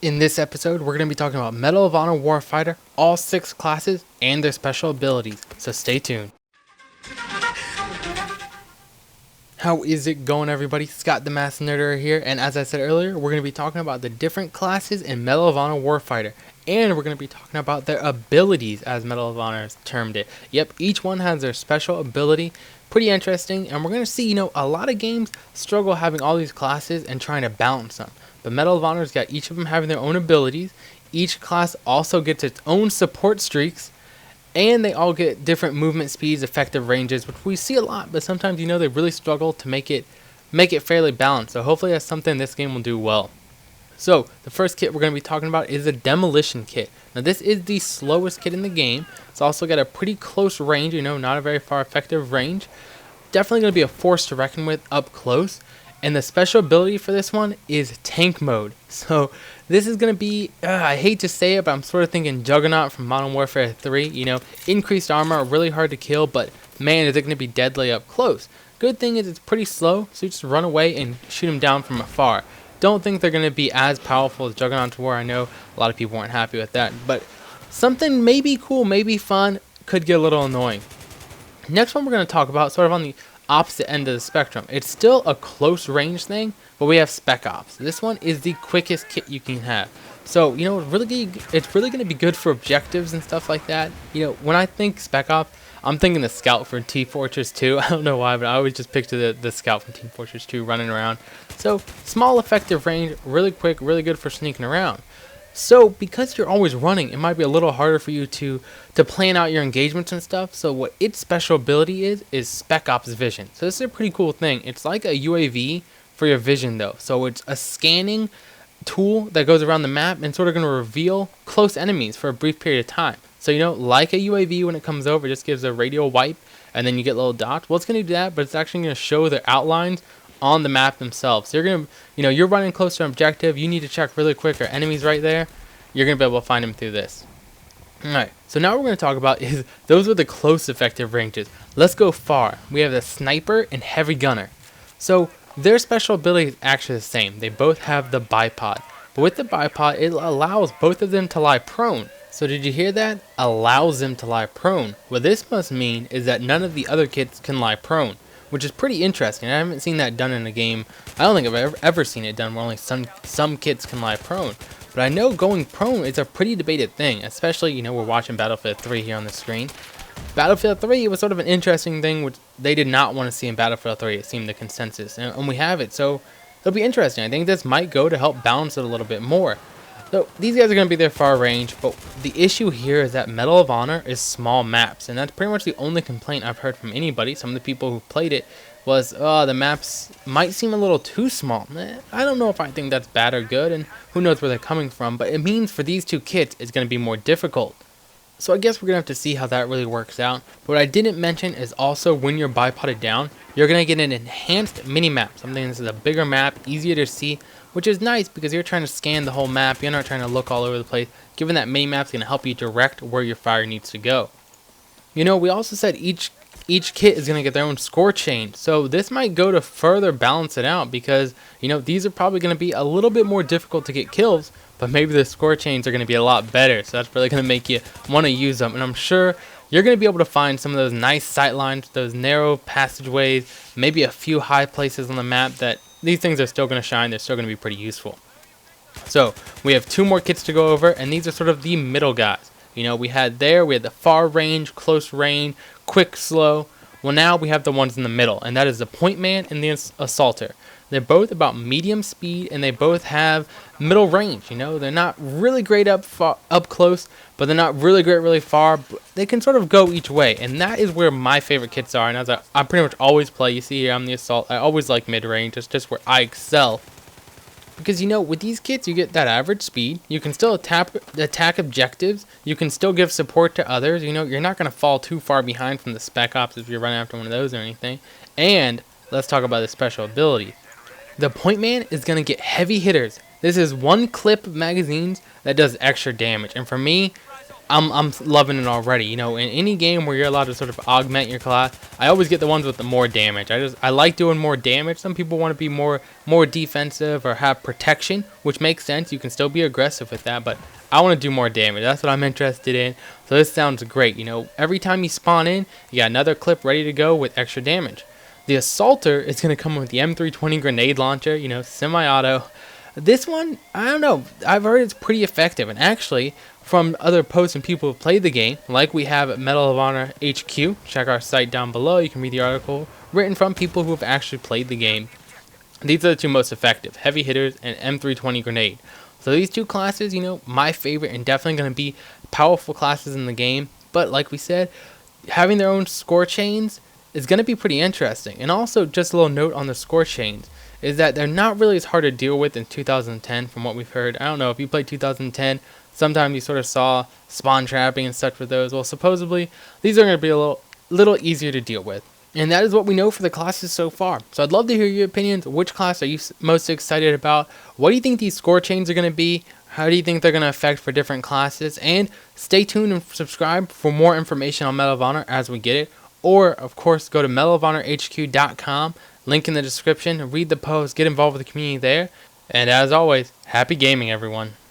In this episode, we're going to be talking about Medal of Honor Warfighter, all 6 classes, and their special abilities, so stay tuned. How is it going, everybody? Scott the MassNERDerer here, and as I said earlier, we're going to be talking about the different classes in Medal of Honor Warfighter, and we're going to be talking about their abilities, as Medal of Honor has termed it. Yep, each one has their special ability. Pretty interesting, and we're going to see, a lot of games struggle having all these classes and trying to balance them. But Medal of Honor's got each of them having their own abilities. Each class also gets its own support streaks. And they all get different movement speeds, effective ranges, which we see a lot. But sometimes, they really struggle to make it fairly balanced. So hopefully that's something this game will do well. So the first kit we're going to be talking about is a Demolition Kit. Now this is the slowest kit in the game. It's also got a pretty close range, not a very far effective range. Definitely going to be a force to reckon with up close. And the special ability for this one is tank mode. So this is going to be, I hate to say it, but I'm sort of thinking Juggernaut from Modern Warfare 3. Increased armor, really hard to kill, but man, is it going to be deadly up close. Good thing is it's pretty slow, so you just run away and shoot them down from afar. Don't think they're going to be as powerful as Juggernaut's were. I know a lot of people weren't happy with that, but something maybe cool, maybe fun, could get a little annoying. Next one we're going to talk about, sort of on the opposite end of the spectrum. It's still a close range thing, but we have Spec Ops. This one is the quickest kit you can have. So, it's really going to be good for objectives and stuff like that. When I think Spec Ops, I'm thinking the Scout from Team Fortress 2. I don't know why, but I always just picture the Scout from Team Fortress 2 running around. So, small effective range, really quick, really good for sneaking around. So, because you're always running, it might be a little harder for you to plan out your engagements and stuff. So, what its special ability is Spec Ops Vision. So, this is a pretty cool thing. It's like a UAV for your vision, though. So, it's a scanning tool that goes around the map and sort of going to reveal close enemies for a brief period of time. So, like a UAV, when it comes over, it just gives a radial wipe, and then you get little dots. Well, it's going to do that, but it's actually going to show their outlines on the map themselves. So you're going to, you're running close to an objective, you need to check really quick, are enemies right there? You're going to be able to find them through this. Alright, so now what we're going to talk about is, those are the close effective ranges. Let's go far. We have the Sniper and Heavy Gunner. So their special ability is actually the same. They both have the Bipod. But with the Bipod, it allows both of them to lie prone. So did you hear that? Allows them to lie prone. What this must mean is that none of the other kits can lie prone, which is pretty interesting. I haven't seen that done in a game. I don't think I've ever seen it done where only some kits can lie prone. But I know going prone is a pretty debated thing, especially, we're watching Battlefield 3 here on the screen. Battlefield 3 was sort of an interesting thing which they did not want to see in Battlefield 3, it seemed the consensus, and we have it, so it'll be interesting. I think this might go to help balance it a little bit more. So these guys are going to be their far range, but the issue here is that Medal of Honor is small maps, and that's pretty much the only complaint I've heard from anybody. Some of the people who played it was, the maps might seem a little too small. I don't know if I think that's bad or good, and who knows where they're coming from, but it means for these two kits, it's going to be more difficult. So I guess we're going to have to see how that really works out. But what I didn't mention is also when you're bipoded down, you're going to get an enhanced mini-map. Something that's a bigger map, easier to see, which is nice because you're trying to scan the whole map. You're not trying to look all over the place. Given that mini-map's going to help you direct where your fire needs to go. We also said each kit is going to get their own score chain. So this might go to further balance it out because, these are probably going to be a little bit more difficult to get kills, but maybe the score chains are going to be a lot better. So that's really going to make you want to use them. And I'm sure you're going to be able to find some of those nice sight lines, those narrow passageways, maybe a few high places on the map that these things are still going to shine. They're still going to be pretty useful. So we have 2 more kits to go over, and these are sort of the middle guys. We had the far range, close range, quick, slow. Well, now we have the ones in the middle, and that is the Pointman and the Assaulter. They're both about medium speed, and they both have middle range. They're not really great up close, but they're not really great really far. They can sort of go each way, and that is where my favorite kits are. And as I pretty much always play, you see here I'm the Assault. I always like mid range. It's just where I excel. Because, with these kits, you get that average speed. You can still attack objectives. You can still give support to others. You're not going to fall too far behind from the Spec Ops if you're running after one of those or anything. And let's talk about the special ability. The Pointman is going to get heavy hitters. This is one clip of magazines that does extra damage. And for me, I'm loving it already. You know, in any game where you're allowed to sort of augment your class, I always get the ones with the more damage. I like doing more damage. Some people want to be more defensive or have protection, which makes sense. You can still be aggressive with that, but I want to do more damage. That's what I'm interested in. So this sounds great. You know, every time you spawn in, you got another clip ready to go with extra damage. The Assaulter is going to come with the M320 Grenade Launcher, you know, semi-auto. This one, I don't know, I've heard it's pretty effective, and actually, from other posts and people who played the game, like we have at Medal of Honor HQ, check our site down below, you can read the article written from people who have actually played the game. These are the two most effective, Heavy Hitters and M320 Grenade. So these two classes, you know, my favorite and definitely going to be powerful classes in the game, but like we said, having their own score chains is going to be pretty interesting. And also, just a little note on the score chains, is that they're not really as hard to deal with in 2010 from what we've heard. I don't know, if you played 2010, sometimes you sort of saw spawn trapping and such with those. Well, supposedly, these are going to be a little easier to deal with. And that is what we know for the classes so far. So I'd love to hear your opinions. Which class are you most excited about? What do you think these score chains are going to be? How do you think they're going to affect for different classes? And stay tuned and subscribe for more information on Medal of Honor as we get it. Or, of course, go to medalofhonorhq.com. Link in the description. Read the post. Get involved with the community there. And as always, happy gaming, everyone.